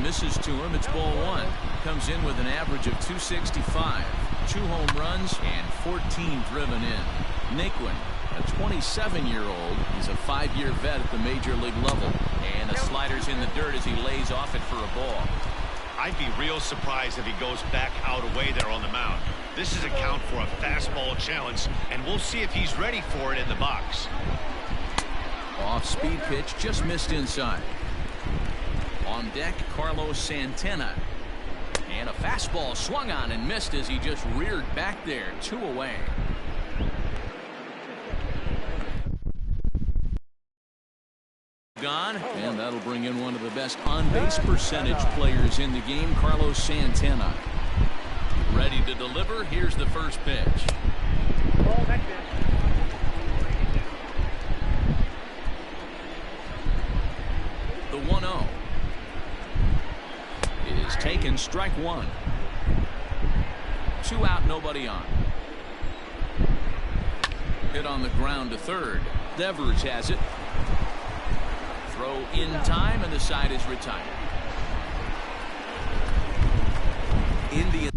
misses to him. It's ball one. Comes in with an average of 265. 2 home runs and 14 driven in. Naquin, a 27-year-old, is a 5-year vet at the major league level. And the slider's in the dirt as he lays off it for a ball. I'd be real surprised if he goes back out away there on the mound. This is a count for a fastball challenge, and we'll see if he's ready for it in the box. Off-speed pitch just missed inside. On deck, Carlos Santana. And a fastball swung on and missed as he just reared back there. 2 away. Gone, and that'll bring in one of the best on-base percentage players in the game, Carlos Santana. Ready to deliver. Here's the first pitch. The 1-0 is taken. Strike one. 2 out, nobody on. Hit on the ground to third. Devers has it. Throw in time, and the side is retired. Indian.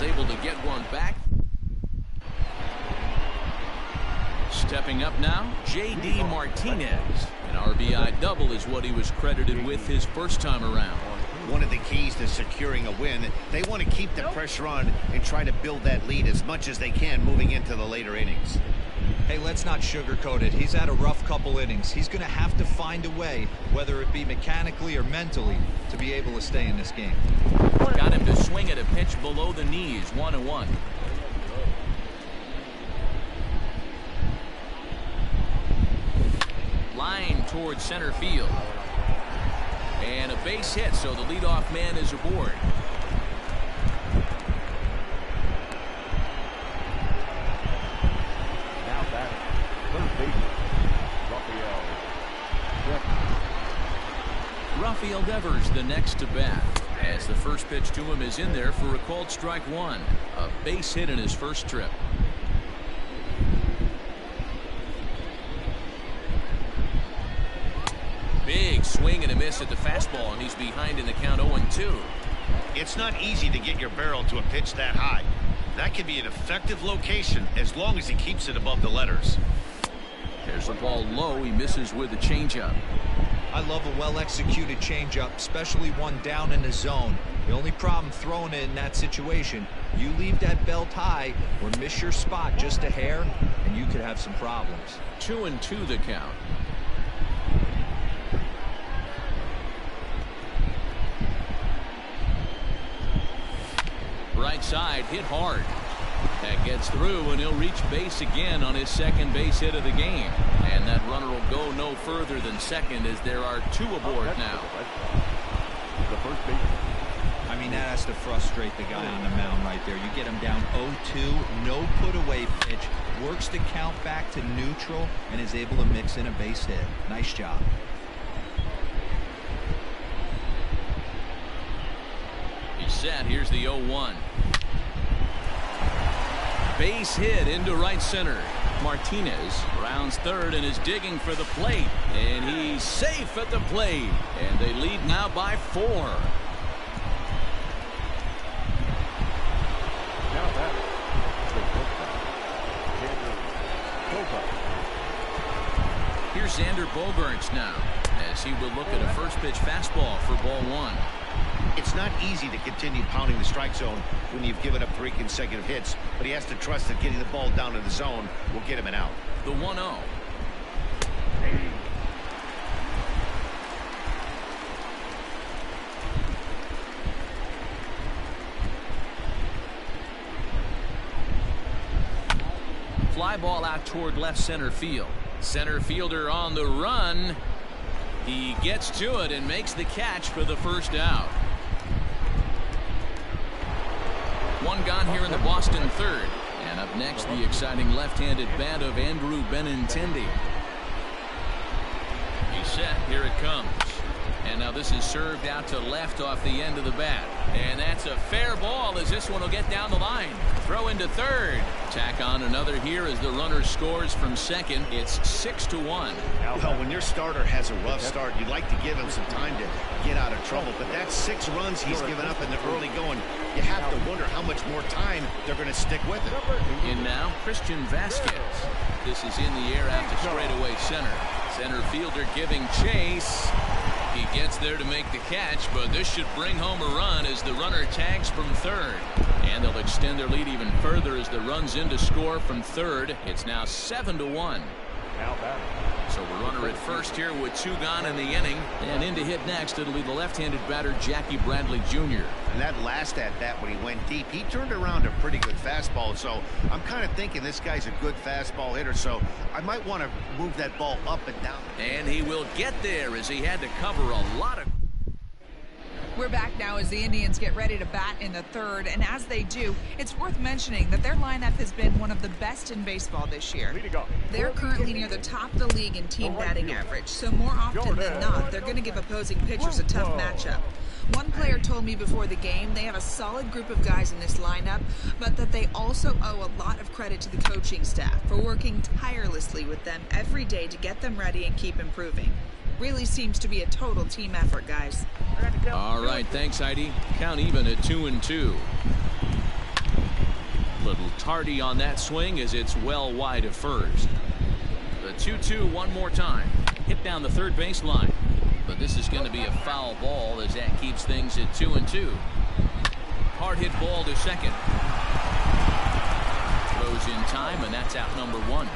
Able to get one back. Stepping up now, J.D. Martinez. An RBI double is what he was credited with his first time around. One of the keys to securing a win, they want to keep the pressure on and try to build that lead as much as they can moving into the later innings. Hey, let's not sugarcoat it. He's had a rough couple innings. He's going to have to find a way, whether it be mechanically or mentally, to be able to stay in this game. Got him to swing at a pitch below the knees. 1-1. Line towards center field. And a base hit, so the leadoff man is aboard. Now back, third baseman, Rafael Devers the next to bat, as the first pitch to him is in there for a called strike one. A base hit in his first trip. Big swing and a miss at the fastball, and he's behind in the count. 0-2. It's not easy to get your barrel to a pitch that high. That can be an effective location as long as he keeps it above the letters. There's a ball low. He misses with a changeup. I love a well-executed changeup, especially one down in the zone. The only problem throwing it in that situation, you leave that belt high or miss your spot just a hair, and you could have some problems. 2-2 the count. Right side, hit hard. That gets through, and he'll reach base again on his second base hit of the game. And that runner will go no further than second, as there are 2 aboard now. The first baseman. I mean, that has to frustrate the guy on the mound right there. You get him down 0-2, no put-away pitch, works the count back to neutral, and is able to mix in a base hit. Nice job. He's set. Here's the 0-1. Base hit into right center. Martinez rounds third and is digging for the plate. And he's safe at the plate. And they lead now by 4. Now back, Here's Xander Bogaerts now, as he will look at a first pitch fastball for ball 1. It's not easy to continue pounding the strike zone when you've given up 3 consecutive hits, but he has to trust that getting the ball down in the zone will get him an out. The 1-0. Fly ball out toward left center field. Center fielder on the run. He gets to it and makes the catch for the first out. One gone here in the Boston third. And up next, the exciting left-handed bat of Andrew Benintendi. He's set. Here it comes. And now this is served out to left off the end of the bat. And that's a fair ball as this one will get down the line. Throw into third. Tack on another here as the runner scores from second. It's 6-1. Well, when your starter has a rough start, you'd like to give him some time to get out of trouble. But that's 6 runs he's given up in the early going. You have to wonder how much more time they're going to stick with it. And now Christian Vasquez. This is in the air out to straightaway center. Center fielder giving chase. He gets there to make the catch, but this should bring home a run as the runner tags from third. And they'll extend their lead even further as the runs in to score from third. It's now 7-1. So the runner at first here with 2 gone in the inning. And in to hit next, it'll be the left-handed batter Jackie Bradley Jr. And that last at-bat when he went deep, he turned around a pretty good fastball. So I'm kind of thinking this guy's a good fastball hitter. So I might want to move that ball up and down. And he will get there as he had to cover a lot of... We're back now as the Indians get ready to bat in the third, and as they do, it's worth mentioning that their lineup has been one of the best in baseball this year. They're currently near the top of the league in team batting average, so more often than not, they're going to give opposing pitchers a tough matchup. One player told me before the game they have a solid group of guys in this lineup, but that they also owe a lot of credit to the coaching staff for working tirelessly with them every day to get them ready and keep improving. Really seems to be a total team effort, guys. All right, thanks, Heidi. Count even at 2-2. Little tardy on that swing as it's well wide of first. The 2-2 one more time. Hit down the third base line. But this is going to be a foul ball as that keeps things at 2-2. Hard hit ball to second. Throws in time, and that's out number 1.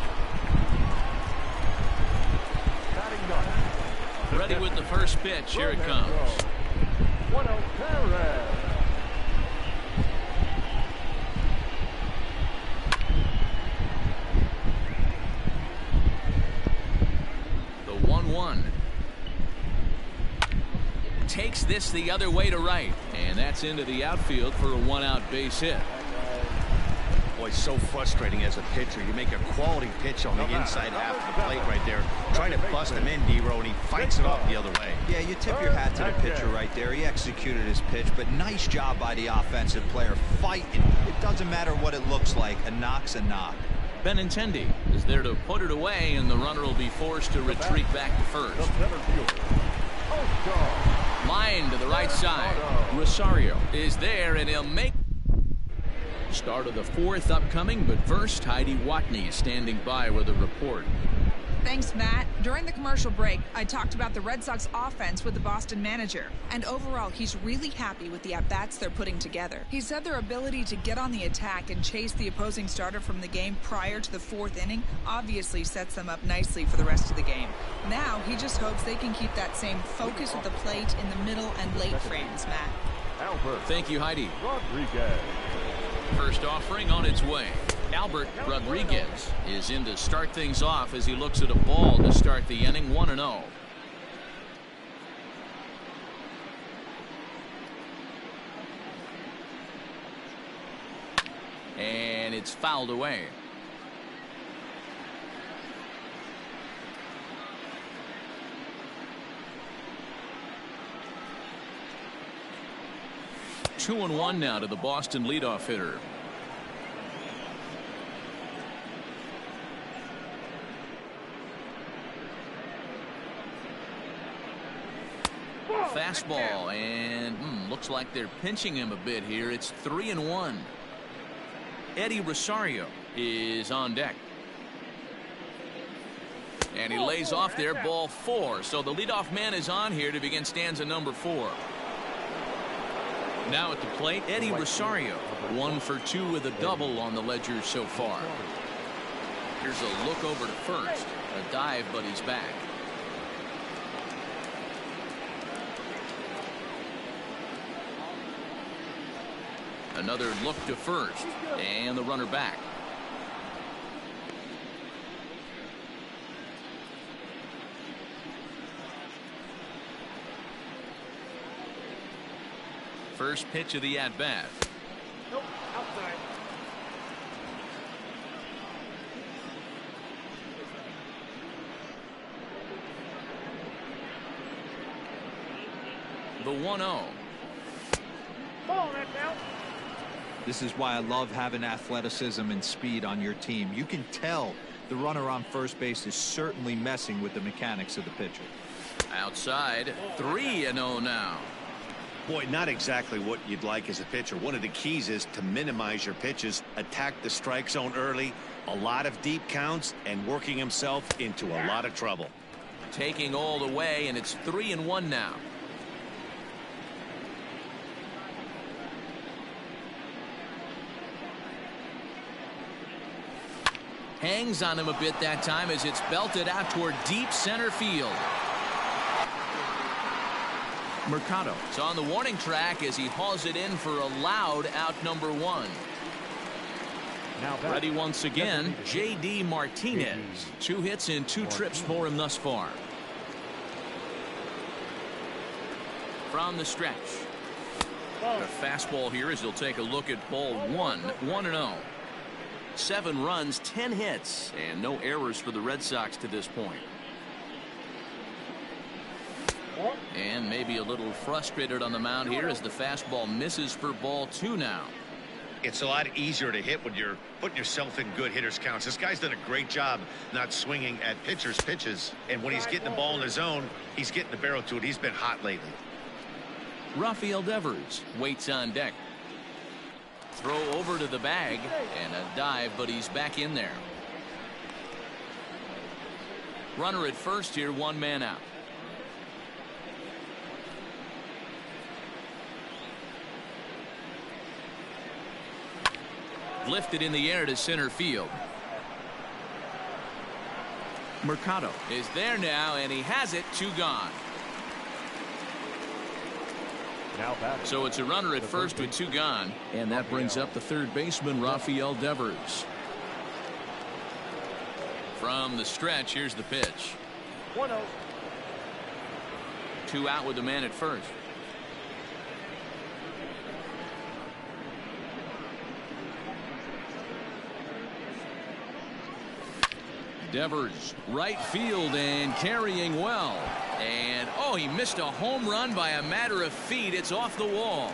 Ready with the first pitch. Here it comes. The 1-1. Takes this the other way to right. And that's into the outfield for a 1-out base hit. Boy, so frustrating as a pitcher. You make a quality pitch on the inside half of the plate right there. Trying to bust him in, D-Row, and he fights it off the other way. Yeah, you tip your hat to the pitcher right there. He executed his pitch, but nice job by the offensive player fighting. It doesn't matter what it looks like. A knock's a knock. Benintendi is there to put it away, and the runner will be forced to retreat back to first. Line to the right side. Rosario is there, and he'll make... Start of the fourth upcoming, but first, Heidi Watney standing by with a report. Thanks, Matt. During the commercial break, I talked about the Red Sox offense with the Boston manager. And overall, he's really happy with the at-bats they're putting together. He said their ability to get on the attack and chase the opposing starter from the game prior to the fourth inning obviously sets them up nicely for the rest of the game. Now, he just hopes they can keep that same focus at the plate in the middle and late frames, Matt. Thank you, Heidi. First offering on its way. Albert Rodriguez is in to start things off as he looks at a ball to start the inning. 1-0. And it's fouled away. Two and one now to the Boston leadoff hitter. Fastball, and looks like they're pinching him a bit here. It's 3-1. Eddie Rosario is on deck. And he lays off there, ball 4. So the leadoff man is on here to begin stanza number 4. Now at the plate, Eddie Rosario. 1 for 2 with a double on the ledger so far. Here's a look over to first. A dive, but he's back. Another look to first, and the runner back. First pitch of the at-bat. Nope, outside. The 1-0. Ball, that's out. This is why I love having athleticism and speed on your team. You can tell the runner on first base is certainly messing with the mechanics of the pitcher. Outside, 3-0 now. Boy, not exactly what you'd like as a pitcher. One of the keys is to minimize your pitches, attack the strike zone early, a lot of deep counts, and working himself into a lot of trouble. Taking all the way, and it's 3-1 now. Hangs on him a bit that time as it's belted out toward deep center field. Mercado is on the warning track as he hauls it in for a loud out number 1. Now ready once again, J.D. Martinez. 2 hits in 2 trips for him thus far. From the stretch. A fastball here as he'll take a look at ball 1. 1-0. 7 runs, 10 hits, and no errors for the Red Sox to this point. And maybe a little frustrated on the mound here as the fastball misses for ball 2 now. It's a lot easier to hit when you're putting yourself in good hitters counts. This guy's done a great job not swinging at pitchers' pitches. And when he's getting the ball in the zone, he's getting the barrel to it. He's been hot lately. Rafael Devers waits on deck. Throw over to the bag and a dive, but he's back in there. Runner at first here, 1 man out. Lifted in the air to center field. Mercado is there now, and he has it. 2 gone. Now batting. So it's a runner at first with 2 gone, and that brings up the third baseman, Rafael Devers. From the stretch, here's the pitch. 1-0. 2 out with the man at first. Devers, right field and carrying well. And, oh, he missed a home run by a matter of feet. It's off the wall.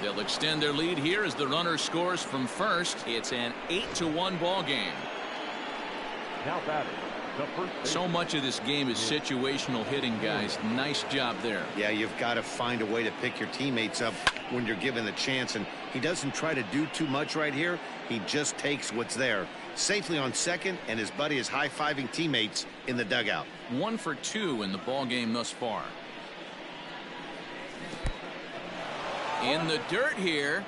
They'll extend their lead here as the runner scores from first. It's an 8-1 ball game. Now batting. The first base. So much of this game is situational hitting, guys. Nice job there. Yeah, you've got to find a way to pick your teammates up when you're given the chance. And he doesn't try to do too much right here. He just takes what's there. Safely on second, and his buddy is high-fiving teammates in the dugout. 1 for 2 in the ball game thus far. In the dirt here.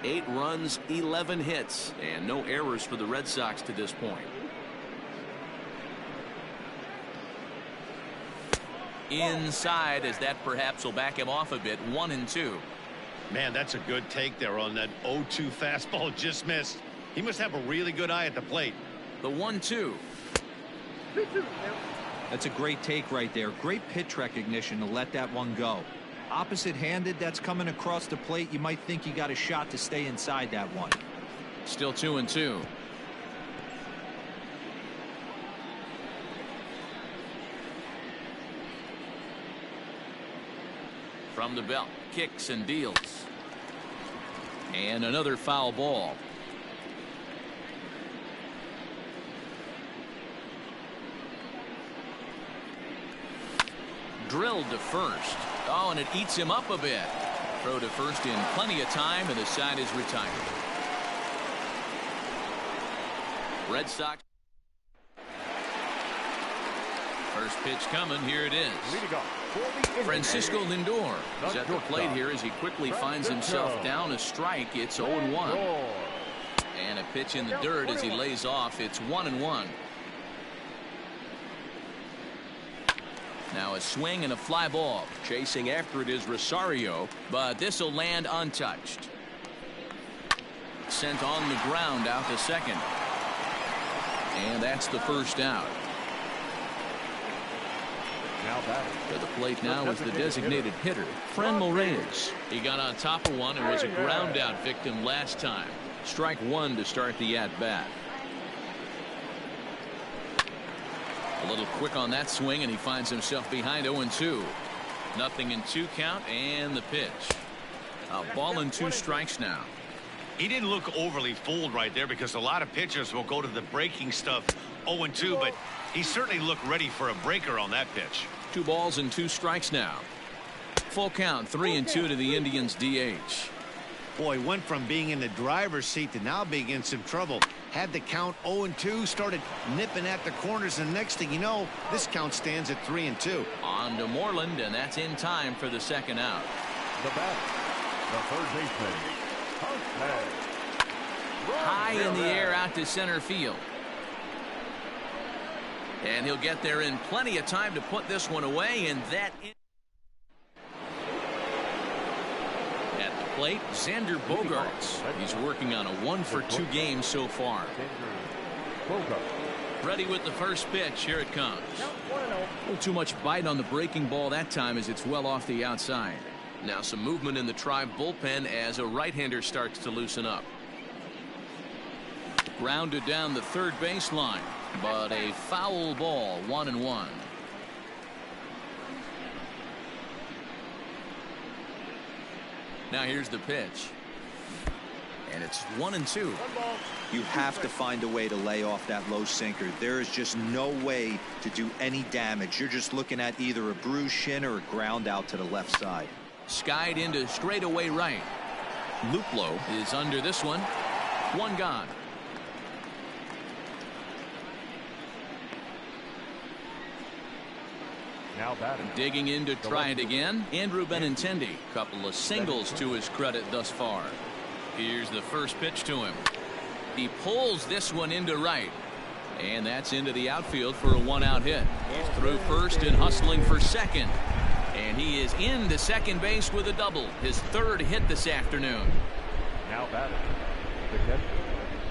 8 runs, 11 hits, and no errors for the Red Sox to this point. Inside, as that perhaps will back him off a bit. 1-2. Man, that's a good take there on that 0-2 fastball. Just missed. He must have a really good eye at the plate. The 1-2. That's a great take right there. Great pitch recognition to let that one go. Opposite-handed, that's coming across the plate. You might think you got a shot to stay inside that one. Still 2-2. From the belt, kicks and deals. And another foul ball. Drilled to first. Oh, and it eats him up a bit. Throw to first in plenty of time, and the side is retired. Red Sox. First pitch coming. Here it is. Francisco Lindor is at the plate here as he quickly finds himself down a strike. It's 0-1. And a pitch in the dirt as he lays off. It's 1-1. Now a swing and a fly ball. Chasing after it is Rosario, but this will land untouched. Sent on the ground out to second. And that's the first out. Now batting. To the plate now is the designated hitter, Franmil Reyes. He got on top of one and was a ground out victim last time. Strike one to start the at-bat. A little quick on that swing, and he finds himself behind 0-2. Nothing in 2 count, and the pitch. A ball and 2 strikes now. He didn't look overly fooled right there, because a lot of pitchers will go to the breaking stuff 0-2, but he certainly looked ready for a breaker on that pitch. 2 balls and 2 strikes now. Full count, 3-2 to the Indians DH. Boy, went from being in the driver's seat to now being in some trouble. Had the count 0-2, started nipping at the corners, and next thing you know, this count stands at 3-2. On to Moreland, and that's in time for the second out. The batter, the third baseman, Hunter. High in the air out to center field. And he'll get there in plenty of time to put this one away, and that is... At the plate, Xander Bogaerts. He's working on a 1-for-2 game so far. Ready with the first pitch. Here it comes. A little too much bite on the breaking ball that time, as it's well off the outside. Now some movement in the Tribe bullpen as a right-hander starts to loosen up. Grounded down the third baseline, but a foul ball, 1-1. Now here's the pitch, and it's 1-2. You have to find a way to lay off that low sinker. There is just no way to do any damage. You're just looking at either a bruised shin or a ground out to the left side. Skied into straightaway right. Luplow is under this one. 1 gone. Now batting. Digging in to try it again, Andrew Benintendi. Couple of singles to his credit thus far. Here's the first pitch to him. He pulls this one into right, and that's into the outfield for a 1-out hit. He's through first and hustling for second, and he is into second base with a double, his 3rd hit this afternoon. Now batting. The catcher.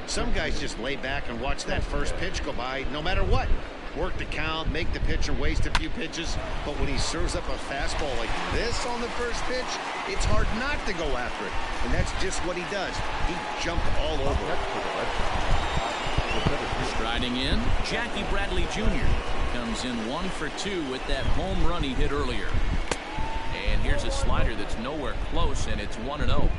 Some guys just lay back and watch that first pitch go by no matter what. Work the count, make the pitcher waste a few pitches, but when he serves up a fastball like this on the first pitch, it's hard not to go after it, and that's just what he does. He jumped all over it. Striding in, Jackie Bradley Jr. comes in 1 for 2 with that home run he hit earlier. And here's a slider that's nowhere close, and it's 1-0.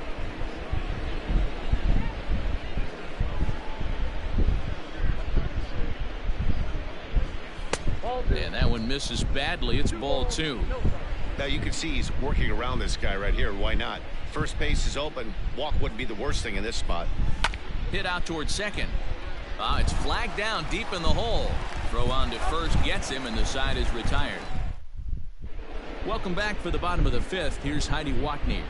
And that one misses badly. It's ball 2. Now you can see he's working around this guy right here. Why not? First base is open. Walk wouldn't be the worst thing in this spot. Hit out towards second. It's flagged down deep in the hole. Throw on to first gets him, and the side is retired. Welcome back for the bottom of the 5th. Here's Heidi Watney.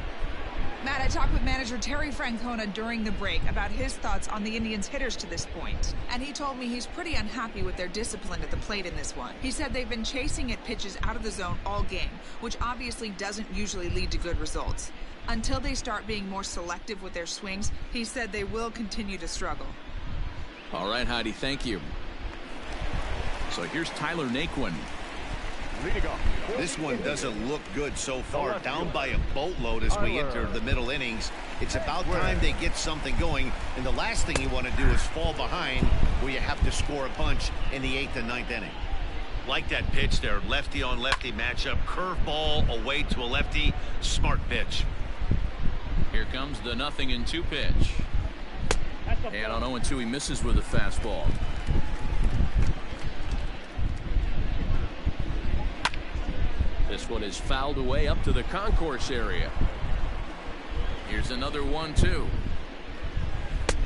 Matt, I talked with manager Terry Francona during the break about his thoughts on the Indians' hitters to this point. And he told me he's pretty unhappy with their discipline at the plate in this one. He said they've been chasing at pitches out of the zone all game, which obviously doesn't usually lead to good results. Until they start being more selective with their swings, he said they will continue to struggle. All right, Heidi, thank you. So here's Tyler Naquin. This one doesn't look good so far. Down by a boatload as we enter the middle innings. It's about time they get something going, and the last thing you want to do is fall behind where you have to score a bunch in the 8th and 9th inning. Like that pitch there, lefty on lefty matchup, curveball away to a lefty, smart pitch. Here comes the 0-2 pitch. And on 0-2 he misses with a fastball. This one is fouled away up to the concourse area. Here's another 1-2.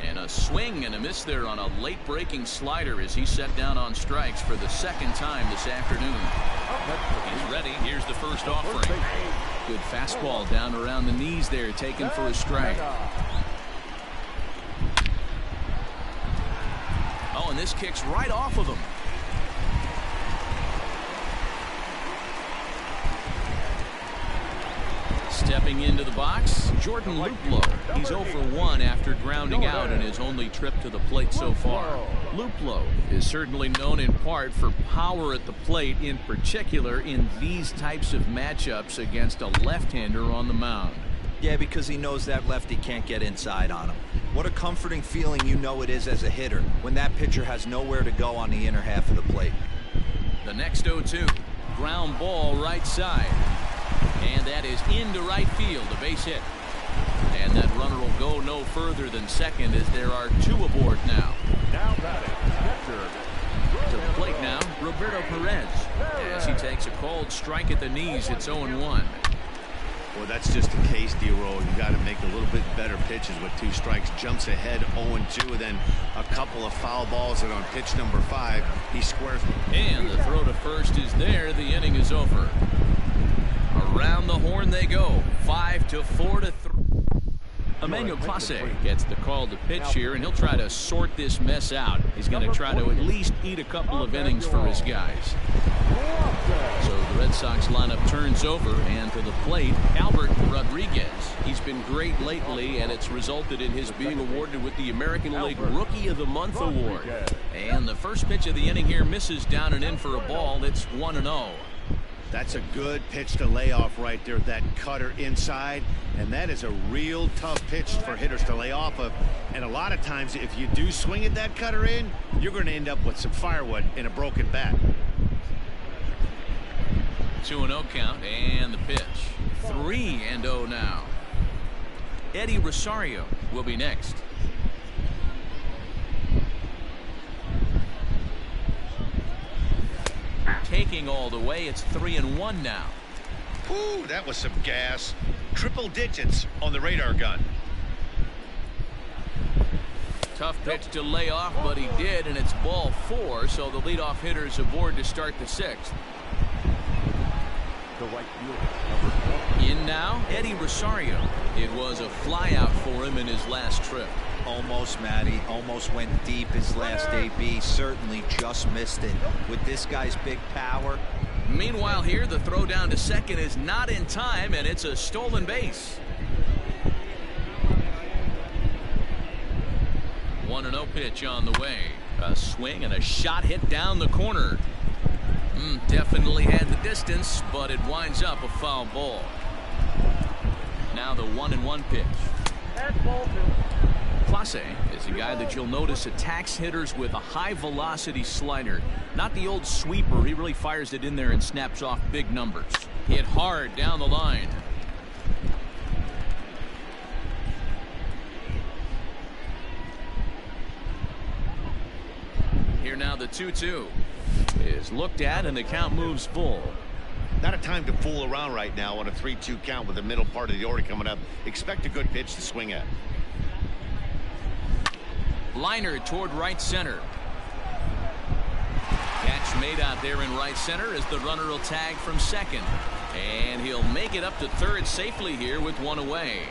And a swing and a miss there on a late breaking slider as he set down on strikes for the 2nd time this afternoon. He's ready. Here's the first offering. Good fastball down around the knees there, taken for a strike. Oh, and this kicks right off of him. Stepping into the box, Jordan Luplow. He's 0 for 1 after grounding out in his only trip to the plate so far. Luplow is certainly known in part for power at the plate, in particular in these types of matchups against a left-hander on the mound. Yeah, because he knows that lefty can't get inside on him. What a comforting feeling you know it is as a hitter when that pitcher has nowhere to go on the inner half of the plate. The next 0-2, ground ball right side. And that is into right field, a base hit. And that runner will go no further than second as there are 2 aboard now. Now batting, catcher. To the plate now, Roberto Perez. As he takes a cold strike at the knees, it's 0-1. Well, that's just the case, D-Roll. You got to make a little bit better pitches with 2 strikes. Jumps ahead 0-2, and then a couple of foul balls, and on pitch number 5, he squares. And the throw to first is there. The inning is over. Around the horn they go. 5-4-3. Emmanuel Clase gets the call to pitch here, and he'll try to sort this mess out. He's going to try to at least eat a couple of innings for his guys. So the Red Sox lineup turns over, and to the plate, Albert Rodriguez. He's been great lately, and it's resulted in his being awarded with the American League Rookie of the Month award. And the first pitch of the inning here misses down and in for a ball. It's 1-0. That's a good pitch to lay off right there, that cutter inside, and that is a real tough pitch for hitters to lay off of. And a lot of times if you do swing at that cutter in, you're going to end up with some firewood in a broken bat. 2-0 count, and the pitch. 3-0 now. Eddie Rosario will be next. Taking all the way, it's 3-1 now. Ooh, that was some gas. Triple digits on the radar gun. Tough pitch to lay off, but he did, and it's ball 4, so the leadoff hitter is aboard to start the 6th. The right fielder, In now, Eddie Rosario. It was a flyout for him in his last trip. Almost, Matty. Almost went deep his last AB. Certainly just missed it. With this guy's big power. Meanwhile here, the throw down to second is not in time, and it's a stolen base. 1-0 pitch on the way. A swing and a shot hit down the corner. Definitely had the distance, but it winds up a foul ball. Now the 1-1 pitch. Clase is a guy that you'll notice attacks hitters with a high velocity slider. Not the old sweeper. He really fires it in there and snaps off big numbers. Hit hard down the line. Here now the 2-2 is looked at, and the count moves full. Not a time to fool around right now on a 3-2 count with the middle part of the order coming up. Expect a good pitch to swing at. Liner toward right center. Catch made out there in right center as the runner will tag from second. And he'll make it up to third safely here with 1 away.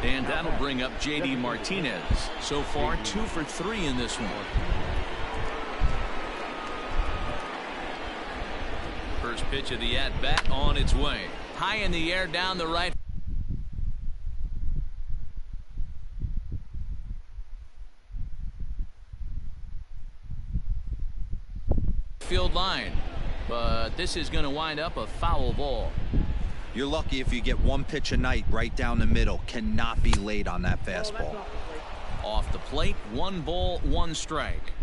And that'll bring up J.D. Martinez. So far 2 for 3 in this one. First pitch of the at-bat on its way. High in the air down the right field line, but this is going to wind up a foul ball. You're lucky if you get 1 pitch a night right down the middle. Cannot be late on that fastball. Off the plate, 1 ball, 1 strike.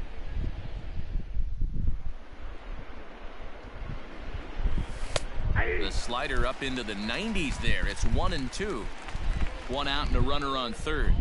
The slider up into the 90s there. It's 1-2. 1 out and a runner on third.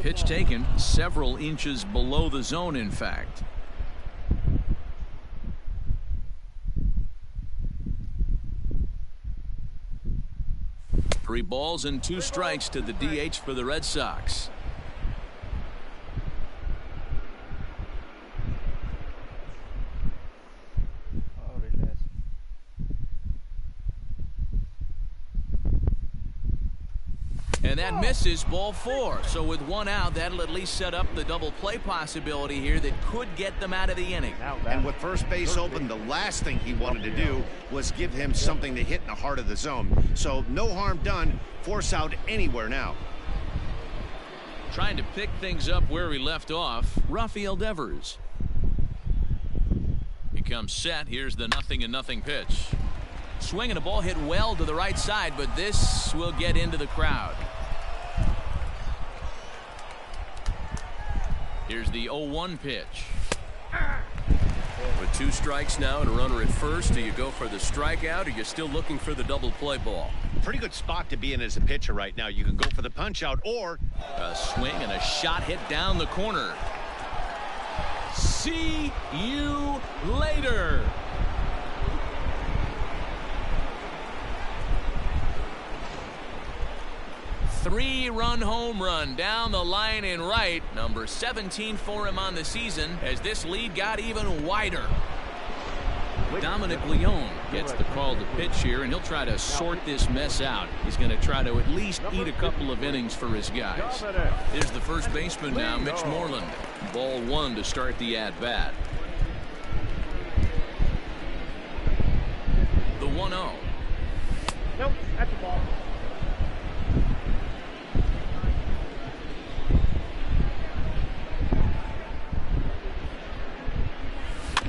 Pitch taken several inches below the zone, in fact. Three balls and two strikes to the DH for the Red Sox. And that misses, ball 4. So with one out, that'll at least set up the double play possibility here that could get them out of the inning. And with first base open, the last thing he wanted to do was give him something to hit in the heart of the zone. So no harm done. Force out anywhere now. Trying to pick things up where he left off, Rafael Devers. He comes set. Here's the 0-0 pitch. Swing and a ball hit well to the right side, but this will get into the crowd. Here's the 0-1 pitch. With 2 strikes now and a runner at first, do you go for the strikeout, or are you still looking for the double play ball? Pretty good spot to be in as a pitcher right now. You can go for the punch out, or a swing and a shot hit down the corner. See you later. Three-run home run down the line in right. Number 17 for him on the season as this lead got even wider. Dominic Leone gets the call to pitch here, and he'll try to sort this mess out. He's going to try to at least eat a couple of innings for his guys. Here's the first baseman now, Mitch Moreland. Ball 1 to start the at-bat. The 1-0. Nope, that's a ball.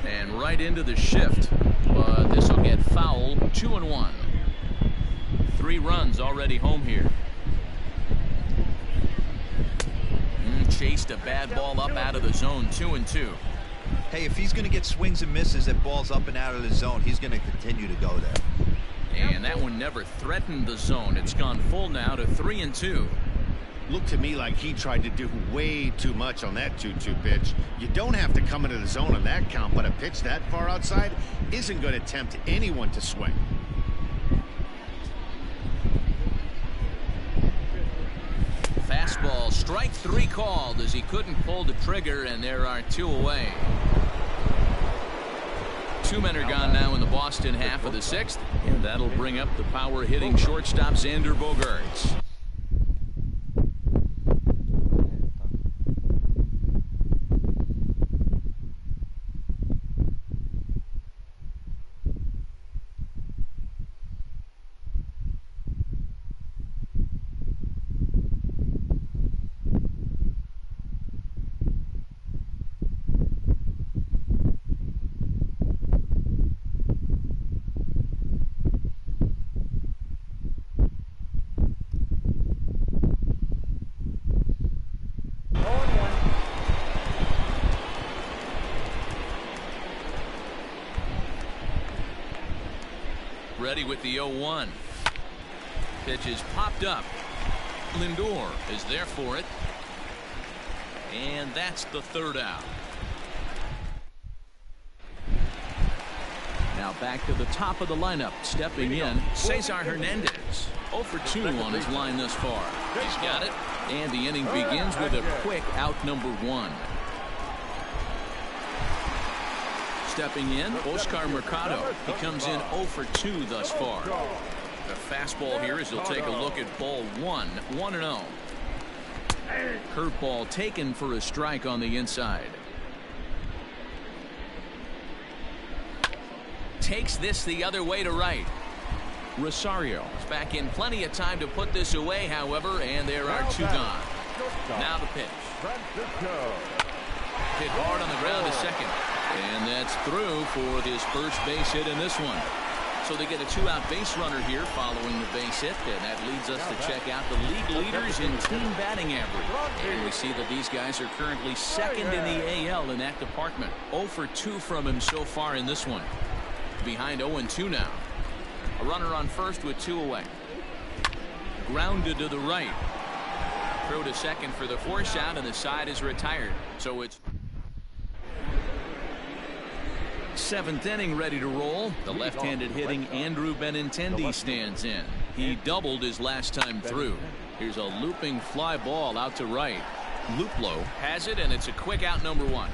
And right into the shift, but this will get foul. 2-1. 3 runs already home here. Chased a bad ball up out of the zone. 2-2. Hey, if he's going to get swings and misses at balls up and out of the zone, he's going to continue to go there. And that one never threatened the zone. It's gone full now to 3-2. Looked to me like he tried to do way too much on that 2-2 pitch. You don't have to come into the zone on that count, but a pitch that far outside isn't going to tempt anyone to swing. Fastball, strike 3 called as he couldn't pull the trigger, and there are 2 away. 2 men are gone now in the Boston half of the 6th, and that'll bring up the power hitting shortstop Xander Bogaerts. Ready with the 0-1. Pitch is popped up. Lindor is there for it. And that's the 3rd out. Now back to the top of the lineup. Stepping in, Cesar Hernandez. 0 for 2 on his line thus far. He's got it. And the inning begins with a quick out number 1. Stepping in, Oscar Mercado. He comes in 0 for 2 thus far. The fastball here as he'll take a look at ball 1. 1-0. Curveball taken for a strike on the inside. Takes this the other way to right. Rosario is back in plenty of time to put this away, however, and there are 2 gone. Now the pitch. Hit hard on the ground to second. And that's through for his first base hit in this one. So they get a 2-out base runner here following the base hit, and that leads us to check out the league leaders in team batting average. And we see that these guys are currently 2nd in the AL in that department. 0 for 2 from him so far in this one. Behind 0-2 now. A runner on first with 2 away. Grounded to the right. Throw to second for the force out, and the side is retired. So it's 7th inning, ready to roll. The left-handed hitting Andrew Benintendi stands in. He doubled his last time through. Here's a looping fly ball out to right. Luplow has it, and it's a quick out, number 1.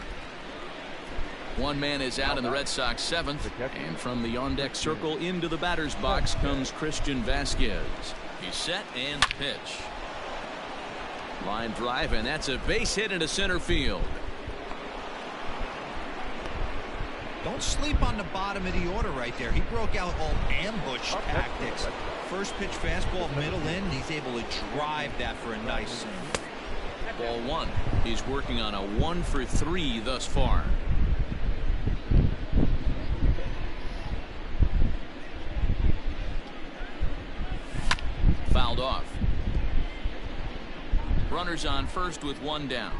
One man is out in the Red Sox 7th, and from the on-deck circle into the batter's box comes Christian Vasquez. He's set and pitch. Line drive, and that's a base hit into center field. Don't sleep on the bottom of the order right there. He broke out all ambush tactics. First pitch fastball, middle in. He's able to drive that for a nice swing. Ball 1. He's working on a 1 for 3 thus far. Fouled off. Runners on first with 1 down.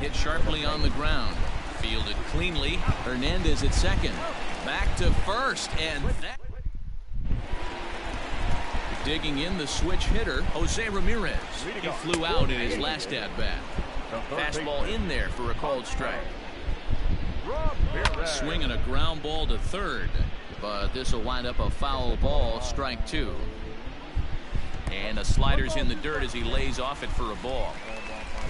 Hit sharply on the ground. Fielded cleanly. Hernandez at second. Back to first, and that. Digging in the switch hitter, Jose Ramirez. He flew out in his last at-bat. Fastball in there for a called strike. Swinging a ground ball to third, but this will wind up a foul ball, strike 2. And the slider's in the dirt as he lays off it for a ball.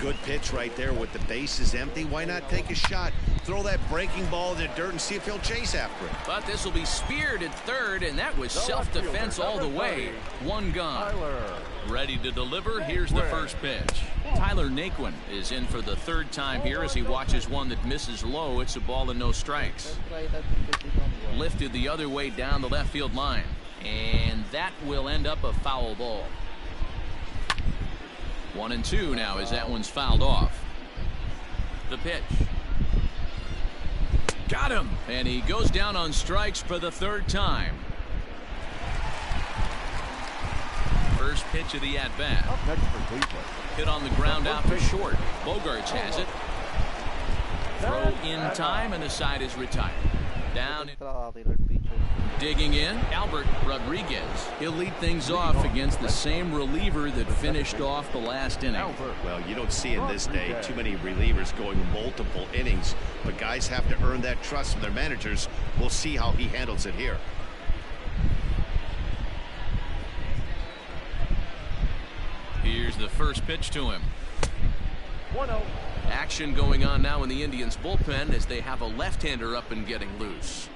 Good pitch right there with the bases empty. Why not take a shot? Throw that breaking ball in the dirt and see if he'll chase after it. But this will be speared at third, and that was self-defense all the way. 1 gone. Ready to deliver. Here's the first pitch. Tyler Naquin is in for the 3rd time here as he watches one that misses low. It's a ball and no strikes. Lifted the other way down the left field line, and that will end up a foul ball. 1-2 now as that one's fouled off. The pitch. Got him, and he goes down on strikes for the 3rd time. First pitch of the at-bat. Hit on the ground out to short. Bogarts has it. Throw in time, and the side is retired. Down. Digging in, Albert Rodriguez. He'll lead things off against the same reliever that finished off the last inning. Well, you don't see in this day too many relievers going multiple innings, but guys have to earn that trust from their managers. We'll see how he handles it here. Here's the first pitch to him. 1-0. Action going on now in the Indians bullpen as they have a left-hander up and getting loose.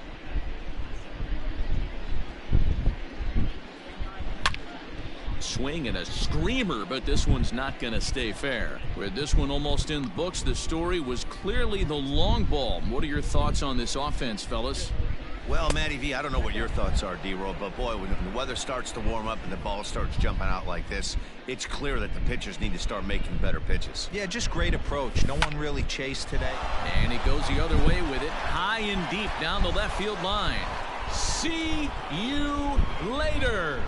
Swing and a screamer, but this one's not going to stay fair. With this one almost in the books, the story was clearly the long ball. What are your thoughts on this offense, fellas? Well, Matty V, I don't know what your thoughts are, D-Roll, but boy, when the weather starts to warm up and the ball starts jumping out like this, it's clear that the pitchers need to start making better pitches. Yeah, just great approach. No one really chased today. And he goes the other way with it, high and deep down the left field line. See you later.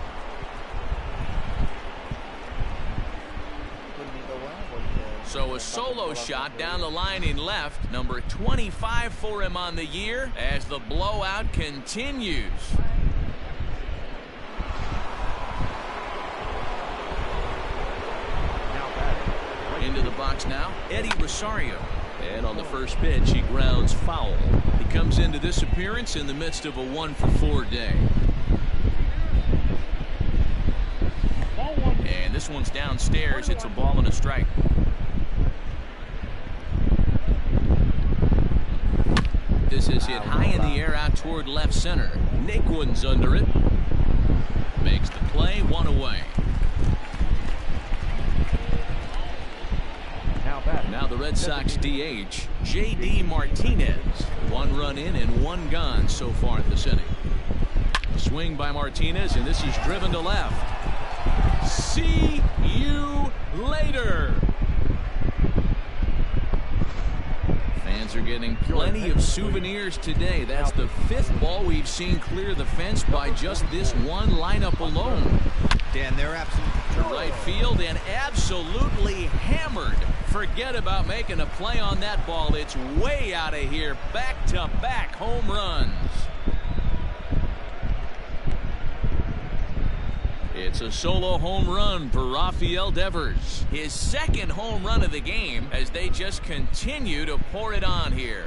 So a solo shot down the line in left, number 25 for him on the year as the blowout continues. Into the box now, Eddie Rosario. And on the first pitch, he grounds foul. He comes into this appearance in the midst of a 1-for-4 day. And this one's downstairs. It's a ball and a strike. This is hit high in the air out toward left center. Naquin's under it. Makes the play, 1 away. Now the Red Sox DH, J.D. Martinez. 1 run in and 1 gone so far this inning. Swing by Martinez, and this is driven to left. See you later. Fans are getting plenty of souvenirs today. That's the 5th ball we've seen clear the fence by just this one lineup alone. Dan, they're absolutely to right field and absolutely hammered. Forget about making a play on that ball. It's way out of here. Back-to-back home runs. It's a solo home run for Rafael Devers. His second home run of the game as they just continue to pour it on here.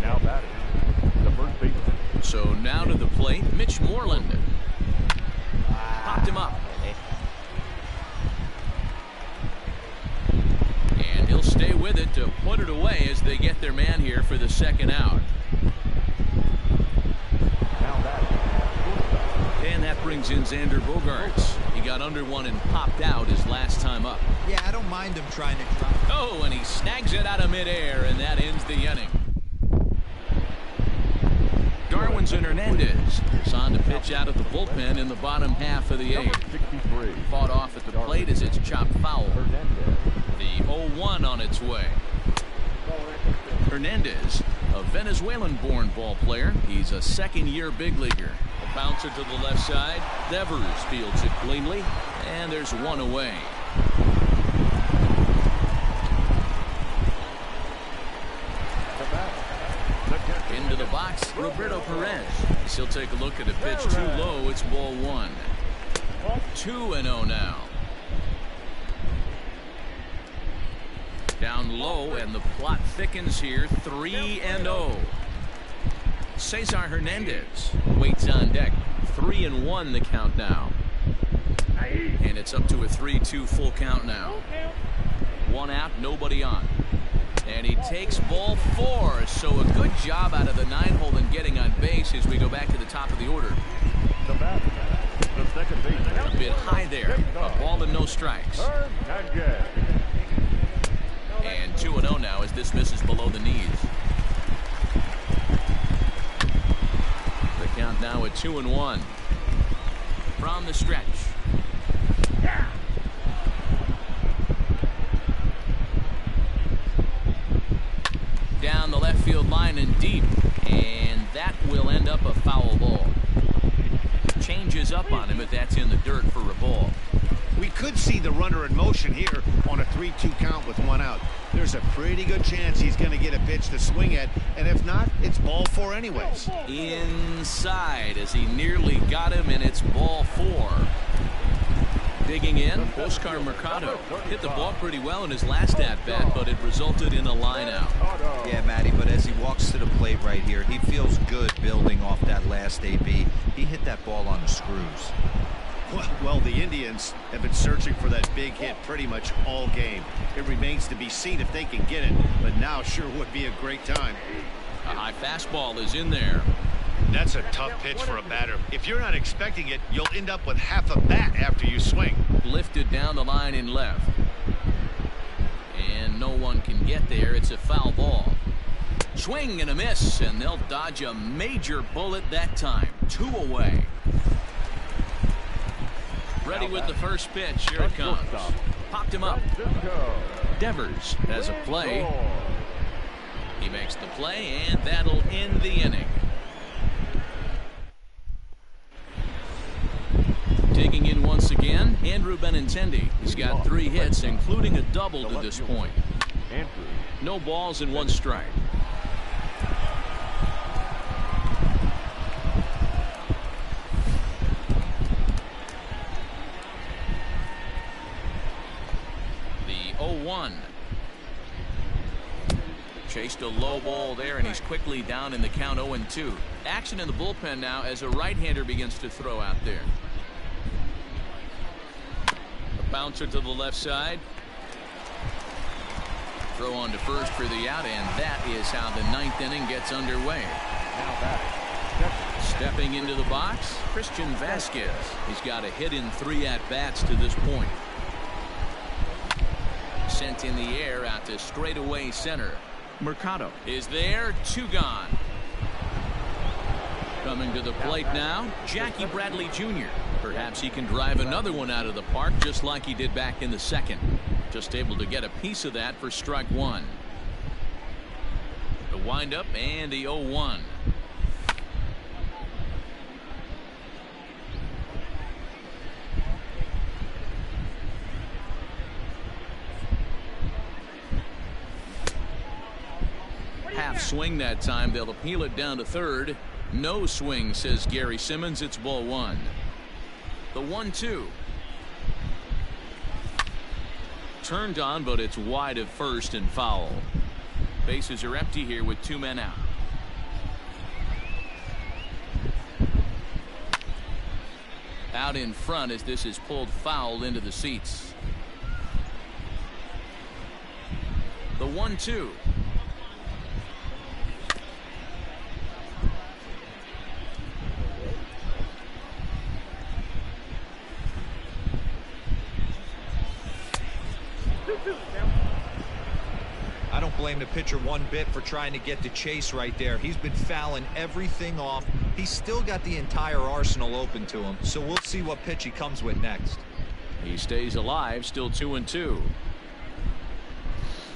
Now batting, the first baseman. So now to the plate, Mitch Moreland. Popped him up. And he'll stay with it to put it away as they get their man here for the second out. Now batting, And that brings in Xander Bogaerts. He got under one and popped out his last time up. Yeah, I don't mind him trying to drop. Oh, and he snags it out of midair, and that ends the inning. Darwinson Hernandez is on to pitch out of the bullpen in the bottom half of the number eighth. 63. Fought off at the plate as it's chopped foul. Hernandez. The 0-1 on its way. Hernandez, a Venezuelan-born ball player. He's a second-year big leaguer. A bouncer to the left side. Devers fields it cleanly, and there's one away. The bat. Into the box, Roberto Perez. He'll take a look at a pitch too low. It's ball one. 2-0 now. Down low, and the plot thickens here. 3-0. Cesar Hernandez waits on deck. 3-1 the count now. And it's up to a 3-2 full count now. One out, nobody on. And he takes ball four. So a good job out of the 9-hole in getting on base as we go back to the top of the order. The bat. The second baseman. A bit high there. A ball and no strikes. Hernandez. And 2-0 now as this misses below the knees. The count now at 2-1. From the stretch. Down the left field line and deep. And that will end up a foul ball. Changes up on him, but that's in the dirt for a ball. We could see the runner in motion here on a 3-2 count with one out. There's a pretty good chance he's going to get a pitch to swing at, and if not, it's ball four anyways. Inside as he nearly got him, and it's ball four. Digging in, Oscar Mercado hit the ball pretty well in his last at-bat, but it resulted in a line out. Yeah, Matty, but as he walks to the plate right here, he feels good building off that last AB. He hit that ball on the screws. Well, the Indians have been searching for that big hit pretty much all game. It remains to be seen if they can get it, but now sure would be a great time. A high fastball is in there. That's a tough pitch for a batter. If you're not expecting it, you'll end up with half a bat after you swing. Lifted down the line in left. And no one can get there. It's a foul ball. Swing and a miss, and they'll dodge a major bullet that time. 2 away. Ready with the first pitch. Here it comes. Popped him up. Devers has a play. He makes the play, and that'll end the inning. Digging in once again, Andrew Benintendi. He's got 3 hits, including a double to this point. No balls and 1 strike. The 0-1. Chased a low ball there, and he's quickly down in the count 0-2. Action in the bullpen now as a right-hander begins to throw out there. A bouncer to the left side. Throw on to first for the out, and that is how the 9th inning gets underway. Now batting. Stepping into the box, Christian Vasquez. He's got a hit in 3 at-bats to this point. Sent in the air out to straightaway center. Mercado is there. 2 gone. Coming to the plate now, Jackie Bradley Jr. Perhaps he can drive another one out of the park just like he did back in the second. Just able to get a piece of that for strike 1. The windup and the 0-1. Half swing that time. They'll appeal it down to third. No swing, says Gary Simmons. It's ball one. The 1-2. Turned on, but it's wide of first and foul. Bases are empty here with 2 men out. Out in front as this is pulled foul into the seats. The 1-2. I don't blame the pitcher one bit for trying to get the chase right there. He's been fouling everything off. He's still got the entire arsenal open to him, so we'll see what pitch he comes with next. He stays alive, still 2-2.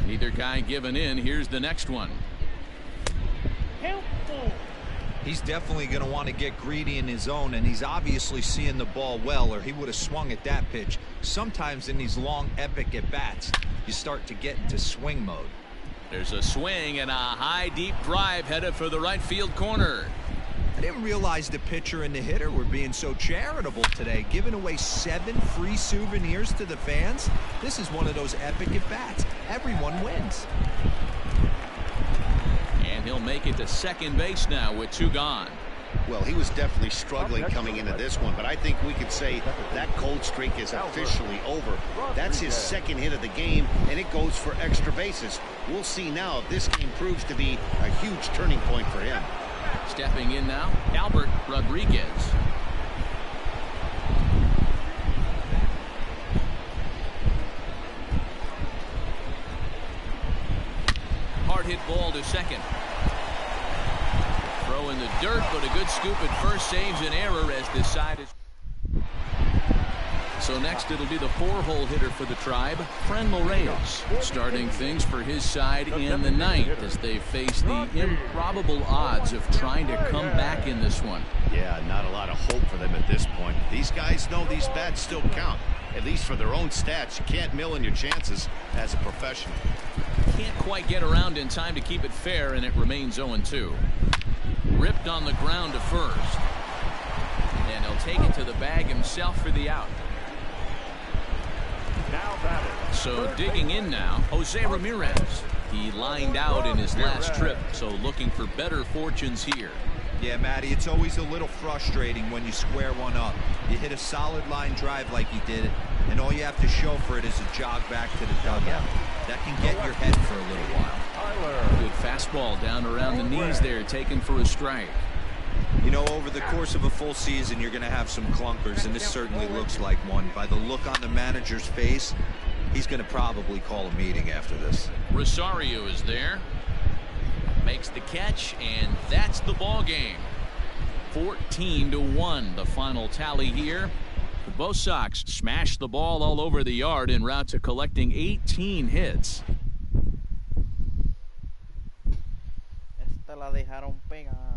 Neither guy giving in. Here's the next one. He's definitely going to want to get greedy in his zone, and he's obviously seeing the ball well, or he would have swung at that pitch. Sometimes in these long, epic at-bats, you start to get into swing mode. There's a swing and a high, deep drive headed for the right field corner. I didn't realize the pitcher and the hitter were being so charitable today, giving away 7 free souvenirs to the fans. This is one of those epic at-bats. Everyone wins. And he'll make it to second base now with 2 gone. Well, he was definitely struggling coming into this one, but I think we could say that cold streak is officially over. That's his second hit of the game, and it goes for extra bases. We'll see now if this game proves to be a huge turning point for him. Stepping in now, Albert Rodriguez. Hard hit ball to second. Throw in the dirt, but a good scoop at first saves an error as this side is. So next it'll be the 4-hole hitter for the Tribe, Franmil Reyes, starting things for his side in the 9th as they face the improbable odds of trying to come back in this one. Yeah, not a lot of hope for them at this point. These guys know these bats still count, at least for their own stats. You can't mill in your chances as a professional. Can't quite get around in time to keep it fair, and it remains 0-2. Ripped on the ground to first. And he'll take it to the bag himself for the out. So digging in now, Jose Ramirez. He lined out in his last trip, so looking for better fortunes here. Yeah, Matty, it's always a little frustrating when you square one up. You hit a solid line drive like you did, and all you have to show for it is a jog back to the dugout. That can get your head for a little while. Good fastball down around the knees there, taken for a strike. You know, over the course of a full season, you're going to have some clunkers, and this certainly looks like one. By the look on the manager's face, he's going to probably call a meeting after this. Rosario is there. Makes the catch, and that's the ball game. 14-1, the final tally here. Both Sox smashed the ball all over the yard en route to collecting 18 hits. Esta la dejaron pegada.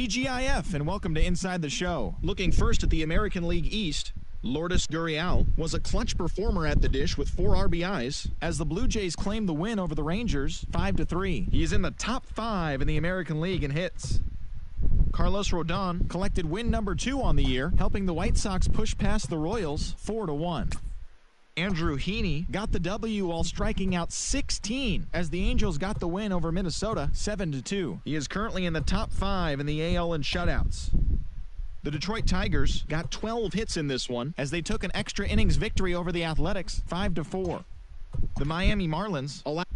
TGIF, and welcome to Inside the Show. Looking first at the American League East, Lourdes Gurriel was a clutch performer at the dish with 4 RBIs as the Blue Jays claimed the win over the Rangers 5-3. He is in the top 5 in the American League in hits. Carlos Rodon collected win number 2 on the year, helping the White Sox push past the Royals 4-1. Andrew Heaney got the W while striking out 16 as the Angels got the win over Minnesota 7-2. He is currently in the top 5 in the AL in shutouts. The Detroit Tigers got 12 hits in this one as they took an extra innings victory over the Athletics 5-4. The Miami Marlins allowed